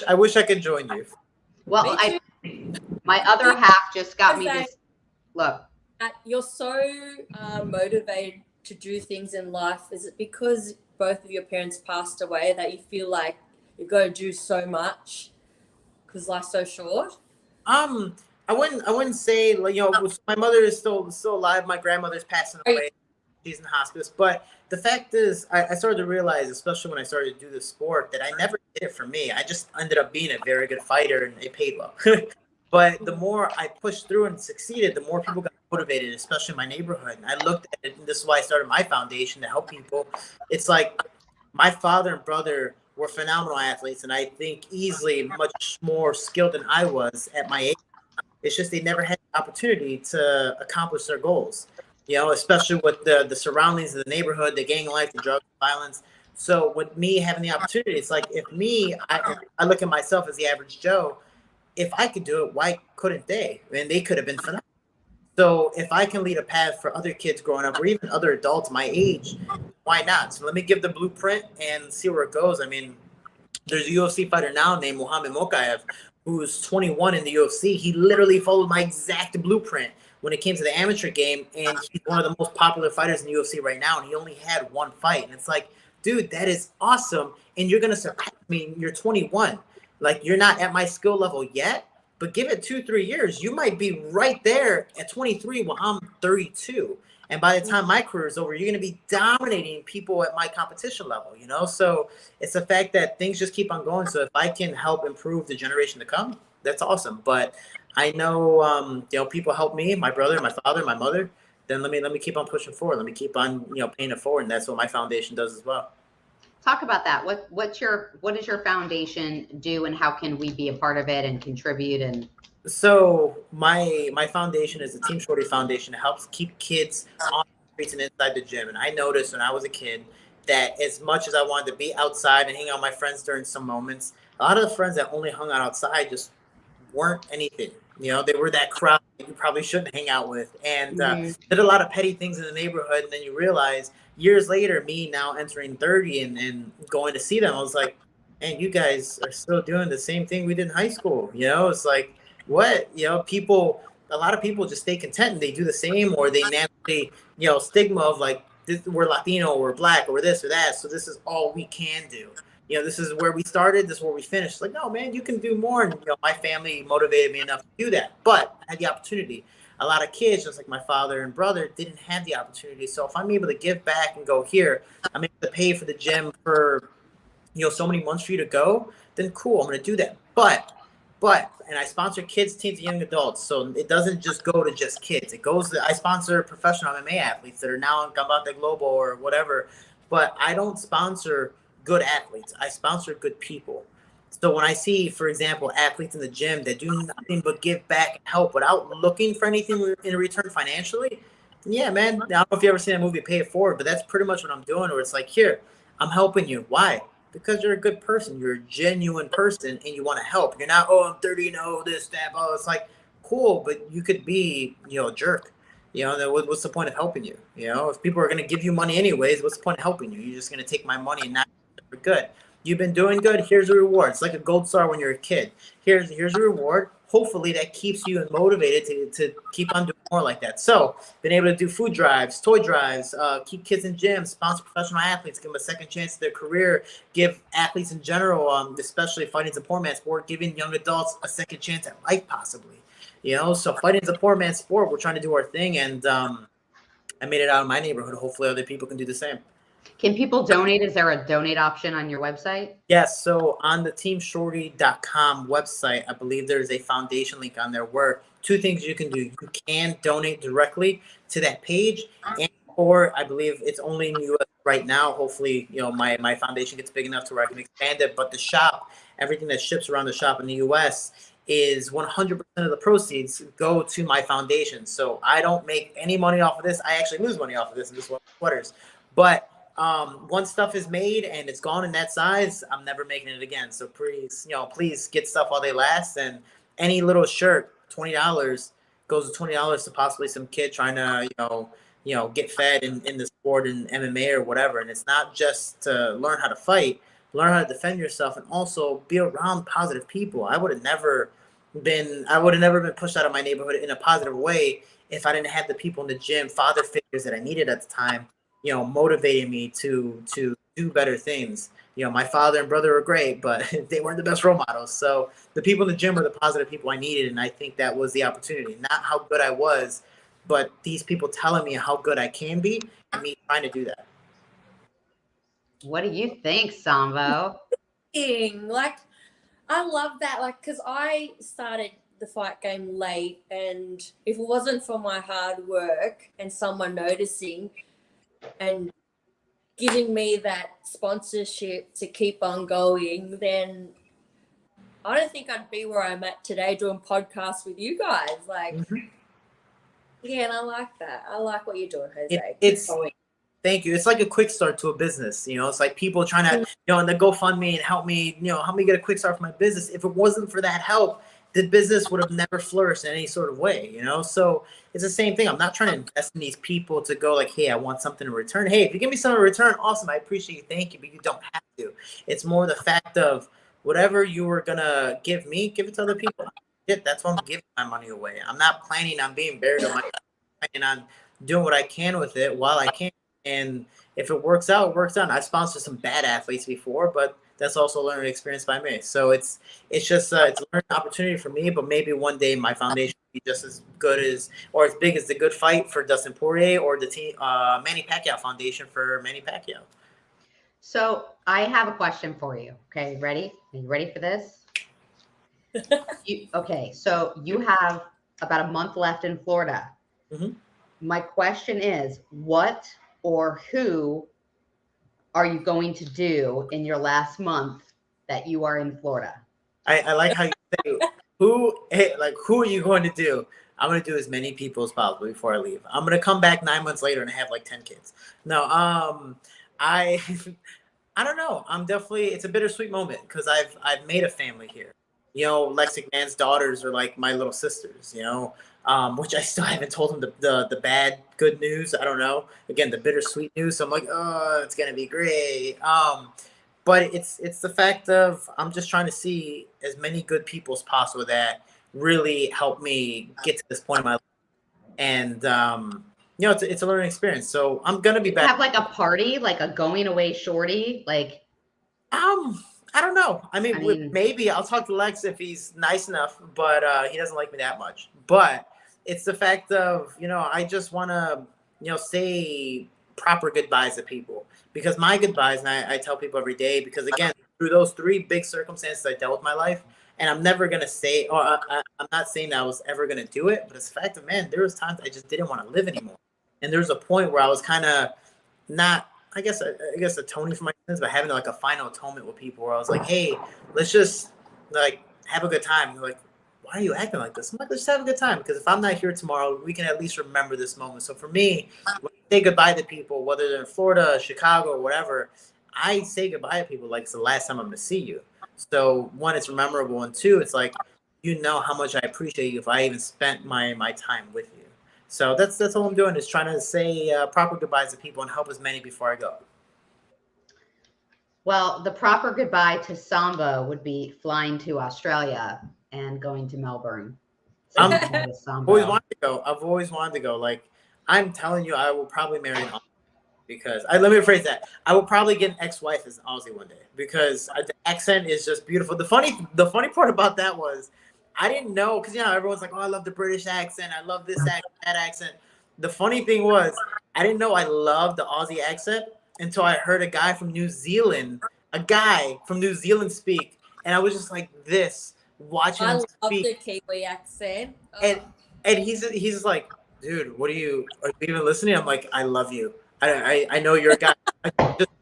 I wish I could join you. Well, my other half just got me this. Look, you're so motivated to do things in life. Is it because both of your parents passed away that you feel like you got to do so much because life's so short? I wouldn't say, my mother is still alive. My grandmother's passing away. She's in hospice. But the fact is, I started to realize, especially when I started to do this sport, that I never did it for me. I just ended up being a very good fighter, and it paid well. But the more I pushed through and succeeded, the more people got motivated, especially in my neighborhood. And I looked at it, and this is why I started my foundation to help people. It's like my father and brother were phenomenal athletes, and I think easily much more skilled than I was at my age. It's just they never had the opportunity to accomplish their goals, especially with the surroundings of the neighborhood, the gang life, the drug violence. So with me having the opportunity, it's like I look at myself as the average Joe. If I could do it, why couldn't they? And they could have been phenomenal. So if I can lead a path for other kids growing up, or even other adults my age, why not? So let me give the blueprint and see where it goes. I mean, there's a UFC fighter now named Muhammad Mokaev, who's 21 in the UFC. He literally followed my exact blueprint when it came to the amateur game, and he's one of the most popular fighters in the UFC right now, and he only had one fight. And it's like, dude, that is awesome, and you're going to surpass me. You're 21. Like, you're not at my skill level yet, but give it 2-3 years. You might be right there at 23 while I'm 32. And by the time my career is over, you're going to be dominating people at my competition level, So it's the fact that things just keep on going. So if I can help improve the generation to come, that's awesome. But I know, people help me, my brother, my father, my mother. Then let me keep on pushing forward. Let me keep on, paying it forward. And that's what my foundation does as well. Talk about that. What does your foundation do, and how can we be a part of it and contribute? And So my foundation is the Team Shorty Foundation. It helps keep kids on the streets and inside the gym. And I noticed when I was a kid that as much as I wanted to be outside and hang out with my friends during some moments, a lot of the friends that only hung out outside just weren't anything. You know, they were that crowd that you probably shouldn't hang out with, and Mhm. did a lot of petty things in the neighborhood. And then you realize years later, me now entering 30 and going to see them, I was like, man, you guys are still doing the same thing we did in high school. You know, it's like, what? You know, people, a lot of people just stay content and they do the same, or they naturally, you know, stigma of like, this, we're Latino, or we're black, or we're this or that. So this is all we can do. You know, this is where we started, this is where we finished. Like, no, man, you can do more. And, you know, my family motivated me enough to do that. But I had the opportunity. A lot of kids, just like my father and brother, didn't have the opportunity. So if I'm able to give back and go here, I'm able to pay for the gym for, you know, so many months for you to go, then cool, I'm going to do that. And I sponsor kids, teens, and young adults. So it doesn't just go to just kids. It goes to, I sponsor professional MMA athletes that are now in Combate Global or whatever. But I don't sponsor good athletes. I sponsor good people. So when I see, for example, athletes in the gym that do nothing but give back and help without looking for anything in return financially, yeah, man. I don't know if you ever seen that movie Pay It Forward, but that's pretty much what I'm doing. Where it's like, here, I'm helping you. Why? Because you're a good person. You're a genuine person, and you want to help. You're not, oh, I'm 30, no, this, that. Oh, it's like, cool, but you could be, you know, a jerk. You know, then what's the point of helping you? You know, if people are going to give you money anyways, what's the point of helping you? You're just going to take my money and not for good. You've been doing good. Here's a reward. It's like a gold star when you're a kid. Here's a reward. Hopefully that keeps you motivated to keep on doing more like that. So been able to do food drives, toy drives, keep kids in gyms, sponsor professional athletes, give them a second chance to their career, give athletes in general, especially fighting's a poor man's sport, giving young adults a second chance at life possibly. You know, so fighting's a poor man's sport. We're trying to do our thing, and I made it out of my neighborhood. Hopefully other people can do the same. Can people donate? Is there a donate option on your website? Yes, so on the teamshorty.com website, I believe there's a foundation link on there where two things you can do. You can donate directly to that page, and or I believe it's only in the US right now. Hopefully, you know, my foundation gets big enough to where I can expand it. But the shop, everything that ships around the shop in the US is 100% of the proceeds go to my foundation. So I don't make any money off of this. I actually lose money off of this in just sweaters. But once stuff is made and it's gone in that size, I'm never making it again. So please, you know, please get stuff while they last. And any little shirt, $20 goes to $20 to possibly some kid trying to, get fed in the sport in MMA or whatever. And it's not just to learn how to fight, learn how to defend yourself, and also be around positive people. I would have never been pushed out of my neighborhood in a positive way if I didn't have the people in the gym, father figures that I needed at the time, you know, motivating me to do better things. You know, my father and brother were great, but they weren't the best role models. So the people in the gym were the positive people I needed, and I think that was the opportunity. Not how good I was, but these people telling me how good I can be, and me trying to do that. What do you think, Sambo? Like, I love that. Like, because I started the fight game late, and if it wasn't for my hard work and someone noticing and giving me that sponsorship to keep on going, then I don't think I'd be where I'm at today doing podcasts with you guys. Like, yeah, and I like that. I like what you're doing, Jose. Thank you. It's like a quick start to a business. You know, it's like people trying to, in the GoFundMe and help me get a quick start for my business. If it wasn't for that help, the business would have never flourished in any sort of way, So it's the same thing. I'm not trying to invest in these people to go like, hey, I want something in return. Hey, if you give me something in return, awesome. I appreciate you. Thank you. But you don't have to. It's more the fact of whatever you were going to give me, give it to other people. That's why I'm giving my money away. I'm not planning on being buried on my money. I'm planning on doing what I can with it while I can. And if it works out, it works out. I've sponsored some bad athletes before, but that's also a learning experience by me. So it's just it's a learning opportunity for me. But maybe one day my foundation will be just as good as or as big as the Good Fight for Dustin Poirier or the team Manny Pacquiao Foundation for Manny Pacquiao. So I have a question for you. Okay, ready? Are you ready for this? Okay, so you have about a month left in Florida. Mm-hmm. My question is, what or who are you going to do in your last month that you are in Florida? I like how you say who are you going to do? I'm going to do as many people as possible before I leave. I'm going to come back 9 months later and have like 10 kids. No, I I don't know. I'm definitely, it's a bittersweet moment because I've made a family here. You know, Lexic Man's daughters are like my little sisters, you know, which I still haven't told them the bad, good news. I don't know. Again, the bittersweet news. So I'm like, oh, it's going to be great. But it's the fact of I'm just trying to see as many good people as possible that really help me get to this point in my life. And, you know, it's a learning experience. So I'm going to be back. Have like a party, like a going away shorty, like. I don't know. I mean, I mean- maybe I'll talk to Lex if he's nice enough, but he doesn't like me that much. But it's the fact of, you know, I just want to, you know, say proper goodbyes to people because my goodbyes, and I tell people every day, because again, through those 3 big circumstances I dealt with my life, and I'm never going to say, or I'm not saying that I was ever going to do it, but it's the fact of, man, there was times I just didn't want to live anymore. And there was a point where I was kind of not, I guess atoning for my sins, but having like a final atonement with people where I was like, hey, let's just like have a good time. They're like, why are you acting like this? I'm like, let's have a good time because if I'm not here tomorrow, we can at least remember this moment. So for me, when I say goodbye to people, whether they're in Florida, Chicago, or whatever, I say goodbye to people like it's the last time I'm going to see you. So 1, it's memorable, and 2, it's like, you know how much I appreciate you if I even spent my time with you. So that's all I'm doing is trying to say proper goodbyes to people and help as many before I go. Well, the proper goodbye to Samba would be flying to Australia and going to Melbourne. I'm Saying goodbye to Samba. always wanted to go. I've always wanted to go. Like, I'm telling you, I will probably marry an Aussie because let me rephrase that. I will probably get an ex-wife as an Aussie one day because the accent is just beautiful. The funny part about that was I didn't know because, you know, everyone's like, oh, I love the British accent. I love this accent, that accent. The funny thing was I didn't know I loved the Aussie accent until I heard a guy from New Zealand speak. And I was just like this, watching I him love speak. the Kiwi accent. Oh. And he's just like, dude, are you even listening? I'm like, I love you. I know you're a guy.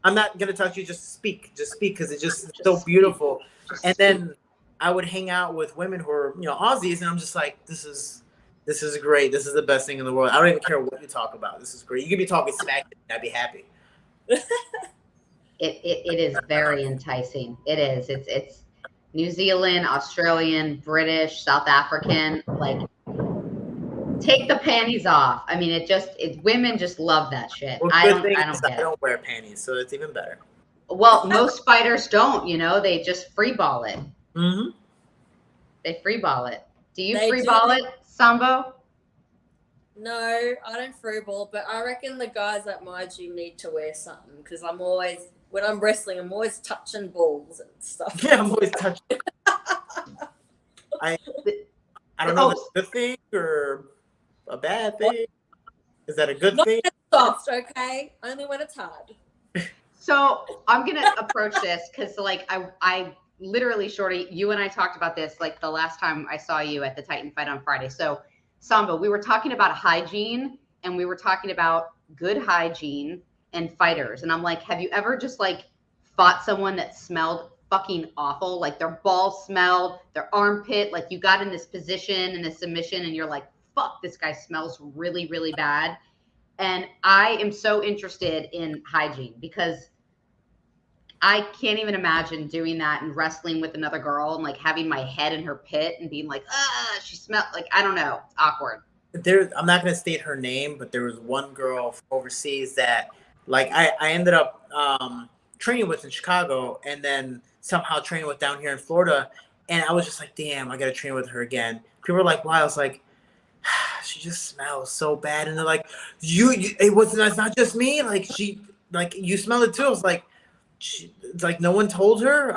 I'm not gonna touch you. Just speak because it's just so beautiful. And then I would hang out with women who are, you know, Aussies, and I'm just like, this is great. This is the best thing in the world. I don't even care what you talk about. This is great. You could be talking smack, and I'd be happy. It is very enticing. It is. It's New Zealand, Australian, British, South African. Like, take the panties off. I mean, women just love that shit. Well, I don't get I it. don't wear panties, so it's even better. Well, most fighters don't. You know, they just free ball it. Mm-hmm. They free ball it. Do you They free do. ball it, Sambo? No, I don't free ball, but I reckon the guys at my gym need to wear something because I'm always, when I'm wrestling, I'm always touching balls and stuff. Yeah, I'm always touching. I don't know if it's a good thing or a bad thing. Is that a good Not thing? when it's soft, okay? Only when it's hard. So I'm gonna approach this because, like, I literally, Shorty, you and I talked about this like the last time I saw you at the Titan fight on Friday. So, Samba, we were talking about hygiene and we were talking about good hygiene and fighters. And I'm like, have you ever just like fought someone that smelled fucking awful? Like their balls smelled, their armpit, like you got in this position in a submission and you're like, fuck, this guy smells really, really bad. And I am so interested in hygiene because I can't even imagine doing that and wrestling with another girl and like having my head in her pit and being like, she smelled like, I don't know. It's awkward. I'm not going to state her name, but there was one girl from overseas that like I ended up training with in Chicago and then somehow training with down here in Florida. And I was just like, damn, I got to train with her again. People were like, why? I was like, she just smells so bad. And they're like, it's not just me. Like you smell it too. I was like, it's like no one told her.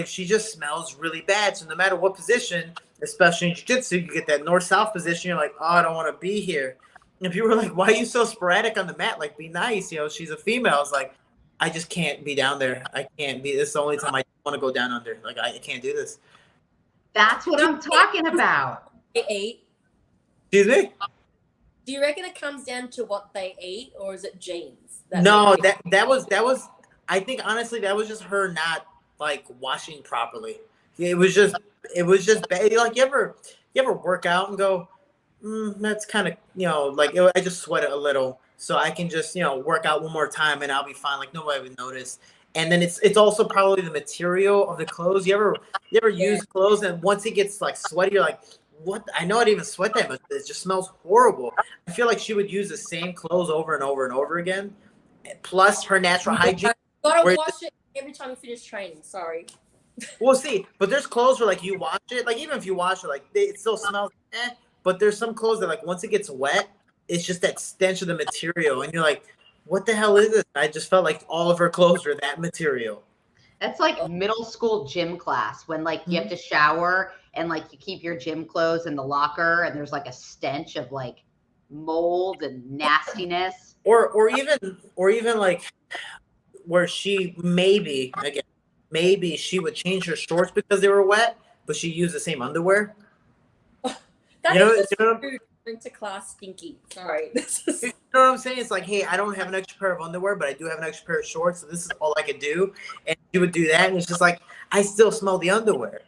She just smells really bad. So no matter what position, especially in jiu-jitsu, you get that north-south position. You're like, oh, I don't want to be here. And people were like, why are you so sporadic on the mat? Like, be nice. You know, she's a female. I was like, I just can't be down there. I can't be. This is the only time I want to go down under. Like, I can't do this. That's what I'm talking about. They eat. Excuse me? Do you reckon it comes down to what they eat, or is it genes? No, that was. I think honestly that was just her not like washing properly. it was just bad. Like you ever work out and go, that's kind of like I just sweat it a little, so I can just work out one more time and I'll be fine. Like nobody would notice. And then it's also probably the material of the clothes. You ever use clothes and once it gets like sweaty, you're like, what? I know I didn't even sweat that much. It just smells horrible. I feel like she would use the same clothes over and over and over again. Plus her natural hygiene. Gotta wash it every time you finish training. Sorry. We'll see. But there's clothes where like you wash it, like even if you wash it, like it still smells. But there's some clothes that like once it gets wet, it's just that stench of the material, and you're like, what the hell is this? I just felt like all of her clothes were that material. That's like middle school gym class when like you have to shower and like you keep your gym clothes in the locker and there's like a stench of like mold and nastiness. Or even like where she maybe she would change her shorts because they were wet, but she used the same underwear. That You know- is just you know- rude. Into class stinky. Sorry. You know what I'm saying? It's like, hey, I don't have an extra pair of underwear, but I do have an extra pair of shorts, so this is all I could do. And she would do that, and it's just like, I still smell the underwear.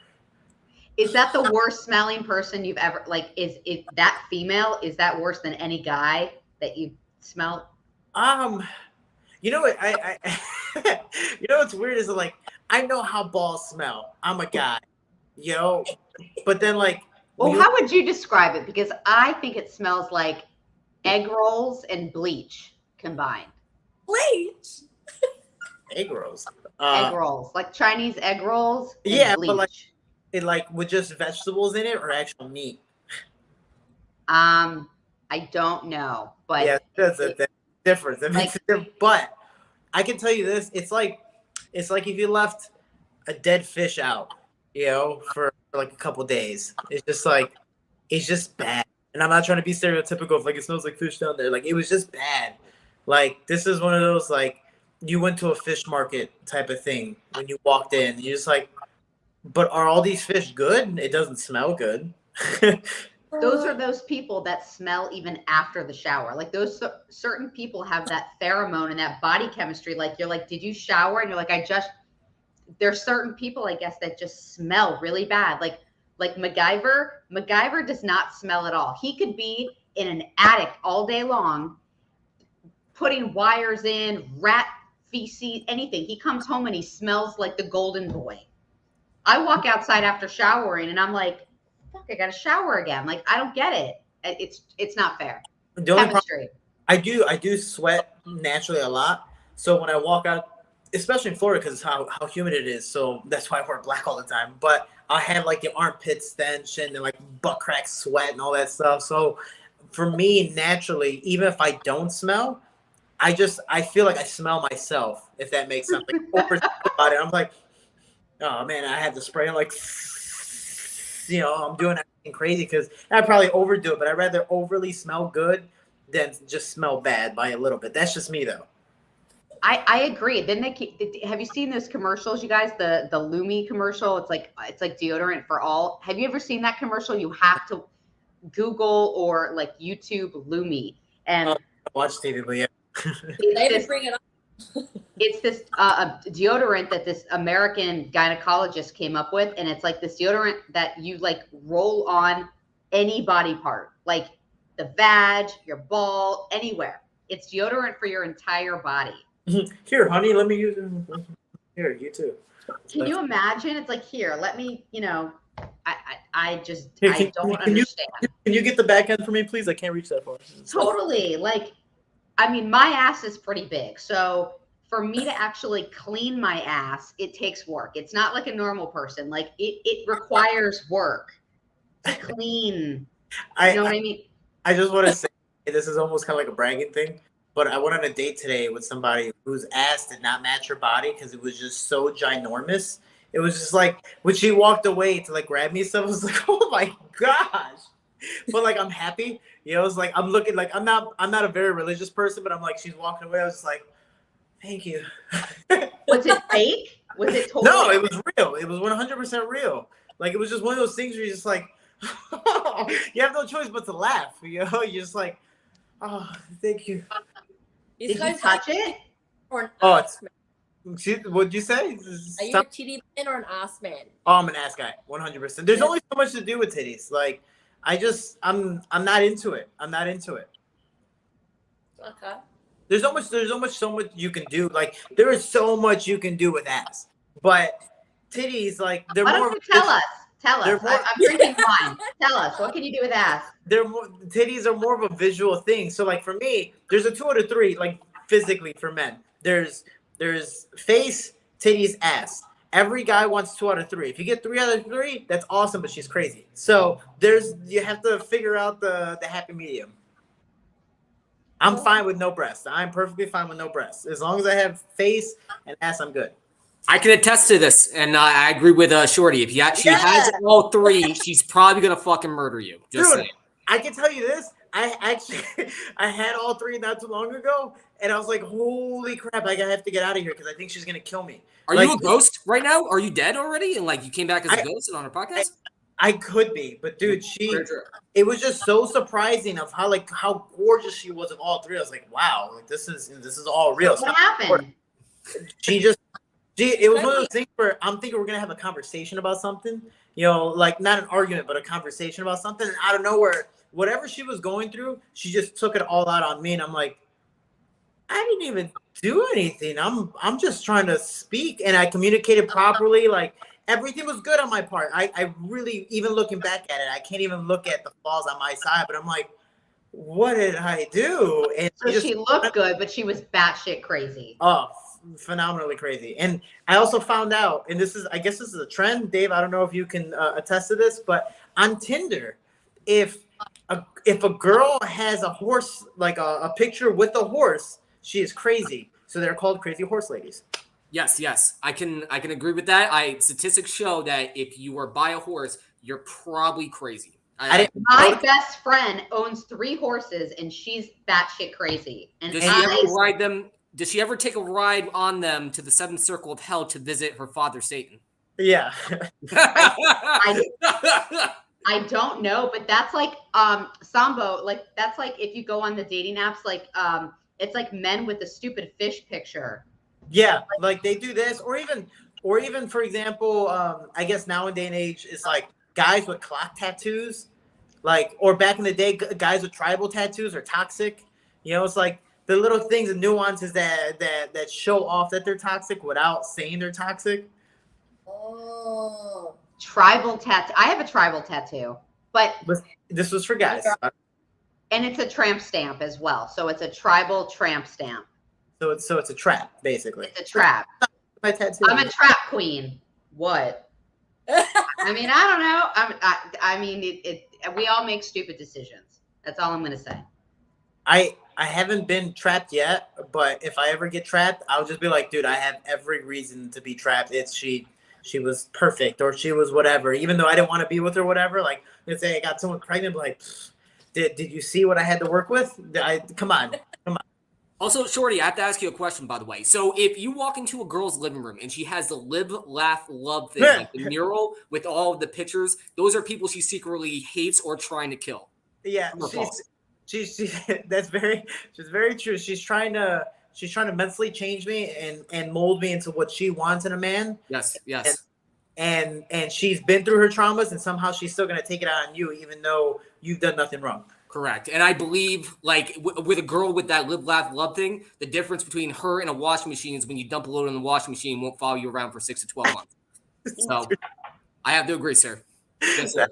Is that the worst smelling person you've ever like? Is that female? Is that worse than any guy that you smelled? You know what? I you know what's weird is like I know how balls smell. I'm a guy, but then like. Well, how would you describe it? Because I think it smells like egg rolls and bleach combined. Bleach. Egg rolls. Egg rolls, like Chinese egg rolls. And Yeah, bleach. but like it like with just vegetables in it or actual meat. I don't know, but Yeah, that's a difference. That makes it different. But I can tell you this: it's like if you left a dead fish out, for like a couple days. It's just bad. And I'm not trying to be stereotypical of like it smells like fish down there. Like it was just bad. Like this is one of those like you went to a fish market type of thing when you walked in. You're just like, but are all these fish good? It doesn't smell good. those are those people that smell even after the shower. Like those certain people have that pheromone and that body chemistry. Like you're like, did you shower? And you're like, there's certain people, I guess, that just smell really bad. Like MacGyver. MacGyver does not smell at all. He could be in an attic all day long, putting wires in, rat feces, anything. He comes home and he smells like the golden boy. I walk outside after showering and I'm like, fuck, I got to shower again. Like, I don't get it. It's not fair. The only problem, Chemistry. I do sweat naturally a lot. So when I walk out, especially in Florida, because how humid it is, so that's why I wear black all the time. But I have like the armpit stench and then like butt crack sweat and all that stuff. So for me, naturally, even if I don't smell, I feel like I smell myself, if that makes sense. Like over about it, I'm like, oh man, I have to spray. I'm like, I'm doing everything crazy because I probably overdo it, but I'd rather overly smell good than just smell bad by a little bit. That's just me though. I agree. Then have you seen those commercials, you guys? The Lumi commercial. It's like deodorant for all. Have you ever seen that commercial? You have to Google or like YouTube Lumi. And I watch TV, but yeah. They bring it up. It's this deodorant that this American gynecologist came up with, and it's like this deodorant that you like roll on any body part, like the vag, your ball, anywhere. It's deodorant for your entire body. Here, honey, let me use it. Here, you too. Can you imagine? It's like, here, let me, I Here, don't understand. Can you get the back end for me, please? I can't reach that far. Totally. Like, I mean, my ass is pretty big. So for me to actually clean my ass, it takes work. It's not like a normal person. Like it requires work to clean. You know what I mean? I just want to say, this is almost kind of like a bragging thing, but I went on a date today with somebody whose ass did not match her body because it was just so ginormous. It was just like, when she walked away to like grab me stuff, I was like, oh my gosh. But like, I'm happy. It's like, I'm looking like, I'm not a very religious person, but I'm like, she's walking away. I was just like, thank you. Was it fake? Was it totally? No, it was real. It was 100% real. Like, it was just one of those things where you're just like, you have no choice but to laugh. You're just like, oh, thank you. Did you touch it? Or Oh, What'd you say? Are you a titty man or an ass man? Oh, I'm an ass guy, 100%. There's only so much to do with titties. Like, I'm not into it. I'm not into it. Okay. There's so much you can do. Like, there is so much you can do with ass, but titties, like, they're Why more. don't you tell us? Tell us. More- I'm drinking wine. Tell us. What can you do with ass? Titties are more of a visual thing. So, like, for me, there's a 2 out of 3, like, physically for men. There's face, titties, ass. Every guy wants 2 out of 3. If you get 3 out of 3, that's awesome, but she's crazy. So you have to figure out the happy medium. I'm fine with no breasts. I'm perfectly fine with no breasts. As long as I have face and ass, I'm good. I can attest to this, and I agree with Shorty. If she has all 3, she's probably gonna fucking murder you. Just Dude, saying. I can tell you this. I actually I had all 3 not too long ago, and I was like, "Holy crap! I have to get out of here because I think she's gonna kill me." Are you a ghost right now? Are you dead already? And like you came back as a ghost and on her podcast? I could be, but dude, it was just so surprising of how gorgeous she was of all 3. I was like, wow, like this is all real. What happened? It was one of those things where I'm thinking we're gonna have a conversation about something, like not an argument, but a conversation about something. And out of nowhere, whatever she was going through, she just took it all out on me. And I'm like, I didn't even do anything. I'm just trying to speak, and I communicated properly. Like everything was good on my part. I really, even looking back at it, I can't even look at the flaws on my side. But I'm like, what did I do? And So she looked good, but she was batshit crazy. Oh, phenomenally crazy. And I also found out, and I guess this is a trend, Dave. I don't know if you can attest to this, but on Tinder, if a girl has a horse, like a picture with a horse, she is crazy. So they're called crazy horse ladies. Yes. I can agree with that. Statistics show that if you are by a horse, you're probably crazy. My best friend owns 3 horses, and she's batshit crazy. And does she ever ride them? Does she ever take a ride on them to the 7th circle of hell to visit her father, Satan? Yeah. I don't know, but that's like Sambo. Like that's like if you go on the dating apps, like it's like men with a stupid fish picture. Yeah, like they do this, or even for example, I guess now in day and age, it's like guys with clock tattoos, like, or back in the day, guys with tribal tattoos are toxic. It's like the little things and nuances that show off that they're toxic without saying they're toxic. Oh, tribal tattoo. I have a tribal tattoo, but this was for guys, and it's a tramp stamp as well. So it's a tribal tramp stamp. So it's a trap, basically. It's a trap. My tattoo. I'm a trap queen. What? I mean, I don't know. I mean, we all make stupid decisions. That's all I'm going to say. I haven't been trapped yet, but if I ever get trapped, I'll just be like, dude, I have every reason to be trapped. It's she was perfect, or she was whatever, even though I didn't want to be with her, whatever. Like, let's say I got someone pregnant, like, did you see what I had to work with? Come on. Also, Shorty, I have to ask you a question, by the way. So if you walk into a girl's living room and she has the live, laugh, love thing, like the mural with all of the pictures, those are people she secretly hates or trying to kill. Yeah, she's very true. She's trying to mentally change me and mold me into what she wants in a man. Yes. And she's been through her traumas, and somehow she's still gonna take it out on you, even though you've done nothing wrong. Correct. And I believe, like, with a girl with that live, laugh, love thing, the difference between her and a washing machine is when you dump a load in the washing machine, won't follow you around for 6 to 12 months. So I have to agree, sir. Yes, sir.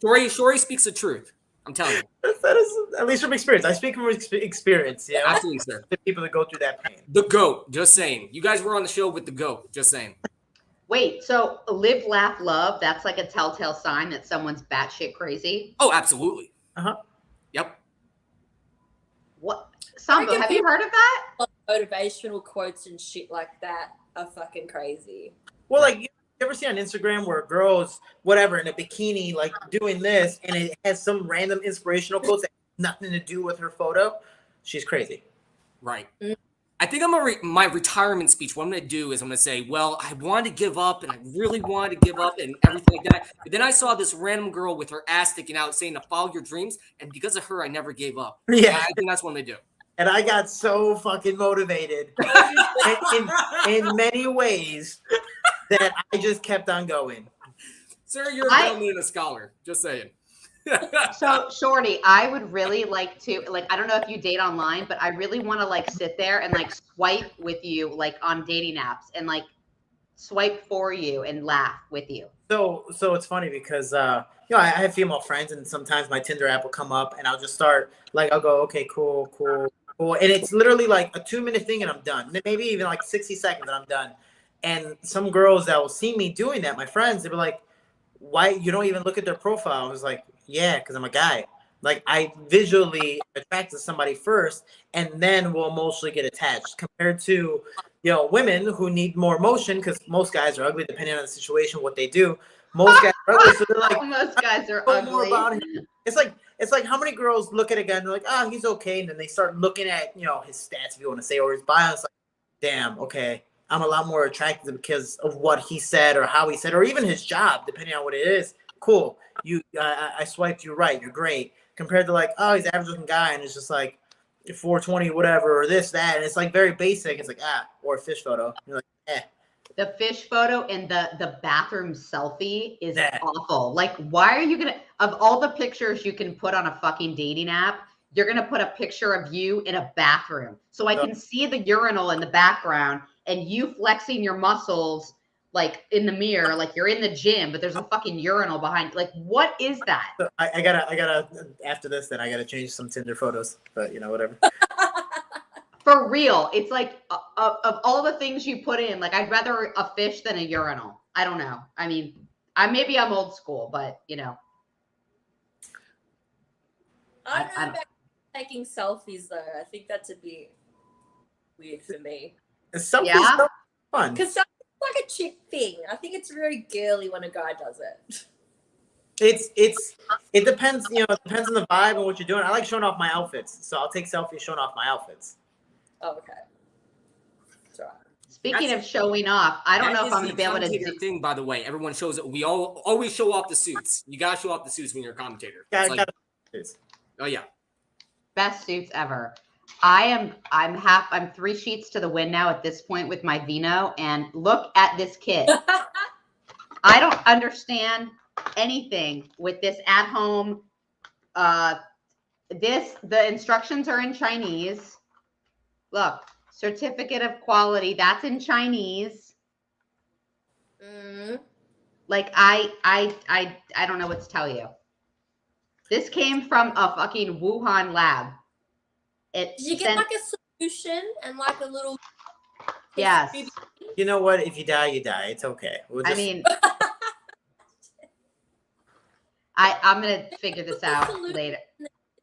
Shorty speaks the truth. I'm telling you. That is, at least from experience. I speak from experience. Yeah, absolutely, sir. The people that go through that pain. The GOAT. Just saying. You guys were on the show with the GOAT. Just saying. Wait, so live, laugh, love, that's like a telltale sign that someone's batshit crazy? Oh, absolutely. Uh-huh. Yep. What? Sambo, have you heard of that? Motivational quotes and shit like that are fucking crazy. Well, like, you ever see on Instagram where a girl's whatever in a bikini, like doing this, and it has some random inspirational quotes that have nothing to do with her photo? She's crazy. Right. I think my retirement speech, what I'm going to do is I'm going to say, well, I wanted to give up, and I really wanted to give up and everything like that. But then I saw this random girl with her ass sticking out saying to follow your dreams. And because of her, I never gave up. Yeah. I think that's what I'm going to do. And I got so fucking motivated in many ways that I just kept on going. Sir, you're a gentleman and a scholar. Just saying. So, Shorty, I would really like to, like, I don't know if you date online, but I really want to like sit there and like swipe with you, like on dating apps, and like swipe for you and laugh with you. So it's funny because you know, I have female friends, and sometimes my Tinder app will come up, and I'll just start like, I'll go, okay, cool, and it's literally like a 2-minute thing, and I'm done. Maybe even like 60 seconds, and I'm done. And some girls that will see me doing that, my friends, they'll be like, why you don't even look at their profile? I was like, yeah, because I'm a guy. Like, I visually attract to somebody first, and then will emotionally get attached, compared to, you know, women who need more emotion, because most guys are ugly depending on the situation, what they do. Most guys are ugly, so they're like, most guys are know ugly. more about him. It's like how many girls look at a guy and they're like, oh, he's okay, and then they start looking at, you know, his stats, if you want to say, or his bio. It's like, damn, okay, I'm a lot more attracted because of what he said or how he said, or even his job, depending on what it is. Cool, I swiped you right, you're great. Compared to like, oh, he's an average looking guy, and it's just like 420 whatever, or this that, and it's like very basic. It's like, or a fish photo. You're like, The fish photo and the bathroom selfie is Yeah. awful. Like, why are you gonna, of all the pictures you can put on a fucking dating app, you're gonna put a picture of you in a bathroom so I can see the urinal in the background and you flexing your muscles like in the mirror, like you're in the gym, but there's a fucking urinal behind. Like, what is that? So I gotta after this, then I gotta change some Tinder photos, but you know, whatever. For real, it's like of all the things you put in, like I'd rather a fish than a urinal. I don't know. I mean, maybe I'm old school, but you know. I don't know about taking selfies though. I think that's a bit weird for me. Selfies so fun. Because selfies is like a chick thing. I think it's very girly when a guy does it. It depends, you know, it depends on the vibe and what you're doing. I like showing off my outfits, so I'll take selfies showing off my outfits. Oh, okay. That's all right. Speaking of showing off, I don't know if I'm going to be able to do thing. By the way, everyone shows it. We all always show off the suits. You gotta show off the suits when you're a commentator. Oh yeah, best suits ever. I'm 3 sheets to the wind now at this point with my vino, and look at this kid. I don't understand anything with this at home. The instructions are in Chinese. Look, certificate of quality, that's in Chinese. Like I don't know what to tell you. This came from a fucking Wuhan lab. Did you get like a solution and like a little? Yes. You know what? If you die, you die. It's okay. I mean, I'm gonna figure this out later.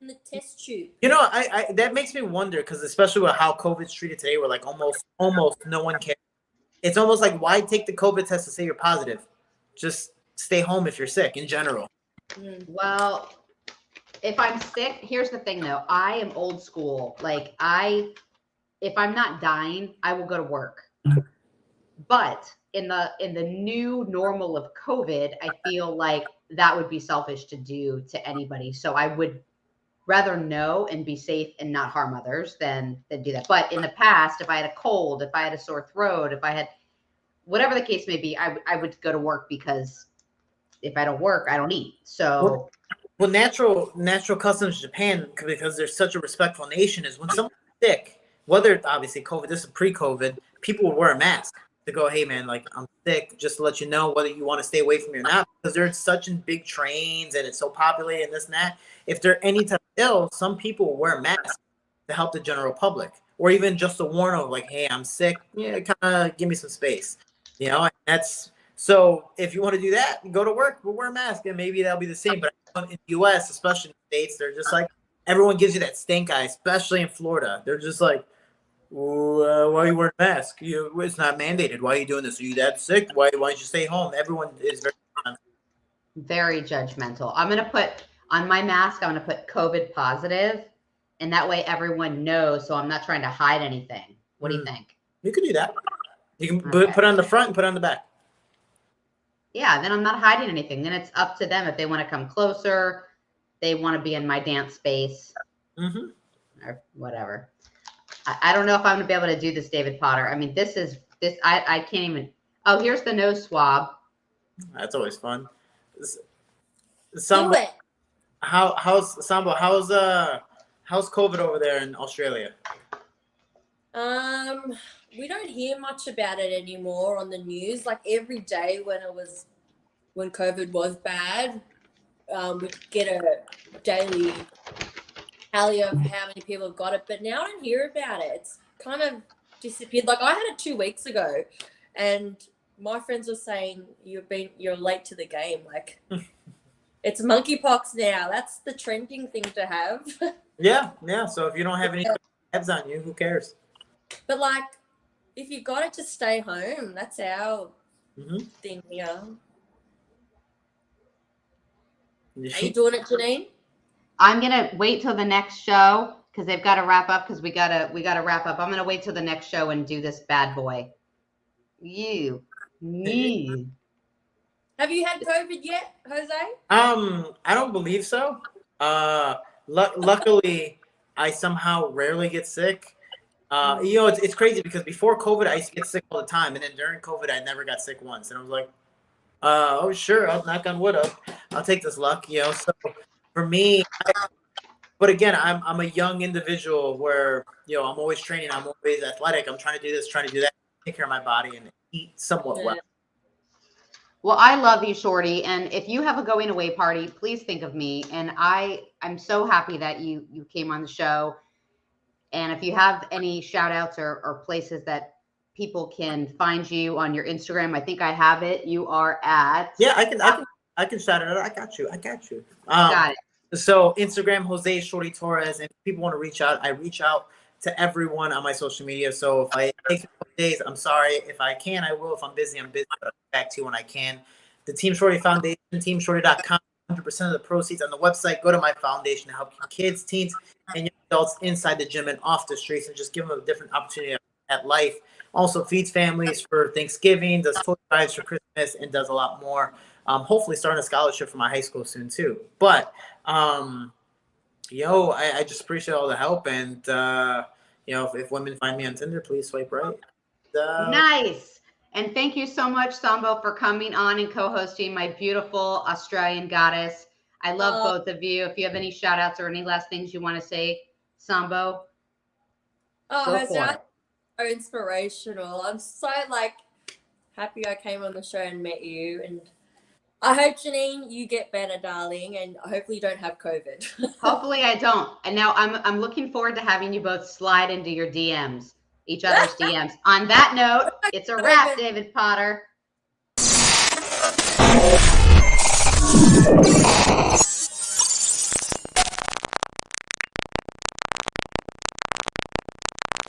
In the test tube. You know, I that makes me wonder, because especially with how COVID's treated today, we're like almost no one cares. It's almost like, why take the COVID test to say you're positive? Just stay home if you're sick in general. Well, if I'm sick, here's the thing though. I am old school. Like if I'm not dying, I will go to work. But in the new normal of COVID, I feel like that would be selfish to do to anybody. So I would rather know and be safe and not harm others than do that. But in the past, if I had a cold, if I had a sore throat, if I had whatever the case may be, I would go to work, because if I don't work, I don't eat. So well, natural customs in Japan, because they're such a respectful nation, is when someone's sick, whether obviously COVID, this is pre-COVID, people would wear a mask to go, hey man, like I'm sick, just to let you know whether you want to stay away from me or not, because they're such in big trains and it's so populated and this and that. If they're any type of ill, some people will wear masks to help the general public, or even just to warn them, like, hey, I'm sick, yeah, kind of give me some space, you know. And that's, so if you want to do that, go to work, but wear a mask, and maybe that'll be the same. But in the US, especially in the States, they're just like, everyone gives you that stink eye, especially in Florida. They're just like, why are you wearing a mask? It's not mandated. Why are you doing this? Are you that sick? Why don't you stay home? Everyone is very judgmental. I'm going to put on my mask, I'm going to put COVID positive, and that way everyone knows, so I'm not trying to hide anything. What do you think? You could do that. You can put it on the front and put it on the back. Yeah, then I'm not hiding anything. Then it's up to them if they want to come closer, they want to be in my dance space. or whatever. I don't know if I'm gonna be able to do this, David Potter. I mean, this. I can't even. Oh, here's the nose swab. That's always fun. Do Sambo, it. how's COVID over there in Australia? We don't hear much about it anymore on the news. Like every day when COVID was bad, we'd get a daily tally of how many people have got it. But now I don't hear about it. It's kind of disappeared. Like I had it 2 weeks ago, and my friends were saying you're late to the game. Like it's monkeypox now. That's the trending thing to have. Yeah. So if you don't have any tabs on you, who cares? But like, if you got it, just stay home. That's our thing here. Are you doing it, Janine? I'm gonna wait till the next show because they've got to wrap up. Because we gotta wrap up. I'm gonna wait till the next show and do this bad boy. Me. Have you had COVID yet, Jose? I don't believe so. Luckily, I somehow rarely get sick. It's crazy because before COVID, I used to get sick all the time, and then during COVID, I never got sick once. And I was like, "Oh, sure, I'll knock on wood. I'll take this luck." So for me, but again, I'm a young individual where I'm always training, I'm always athletic. I'm trying to do this, trying to do that, take care of my body, and eat somewhat well. Well, I love you, Shorty. And if you have a going away party, please think of me. And I'm so happy that you came on the show. And if you have any shout outs or places that people can find you on your Instagram, I think I have it. You are at. Yeah, I can shout it out. I got you. Got it. So Instagram, Jose Shorty Torres. And if people want to reach out, I reach out to everyone on my social media. So if I take a couple days, I'm sorry. If I can, I will. If I'm busy, I'm busy. But I'll get back to you when I can. The Team Shorty Foundation, teamshorty.com. 100% of the proceeds on the website go to my foundation to help kids, teens, and young adults inside the gym and off the streets, and just give them a different opportunity at life. Also feeds families for Thanksgiving, does toy drives for Christmas, and does a lot more. Hopefully starting a scholarship for my high school soon too. But I just appreciate all the help, and if women find me on Tinder, please swipe right. Nice. And thank you so much, Sambo, for coming on and co-hosting my beautiful Australian goddess. I love both of you. If you have any shout outs or any last things you want to say, Sambo. Oh, that's so inspirational. I'm so happy I came on the show and met you. And I hope, Janine, you get better, darling, and hopefully you don't have COVID. Hopefully I don't. And now I'm looking forward to having you both slide into your DMs. Each other's DMs. On that note, it's a wrap, David Potter.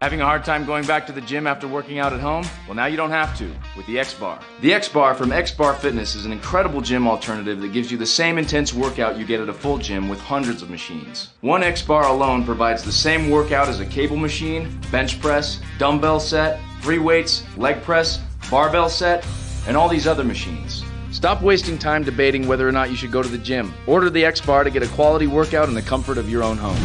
Having a hard time going back to the gym after working out at home? Well, now you don't have to with the X-Bar. The X-Bar from X-Bar Fitness is an incredible gym alternative that gives you the same intense workout you get at a full gym with hundreds of machines. One X-Bar alone provides the same workout as a cable machine, bench press, dumbbell set, free weights, leg press, barbell set, and all these other machines. Stop wasting time debating whether or not you should go to the gym. Order the X-Bar to get a quality workout in the comfort of your own home.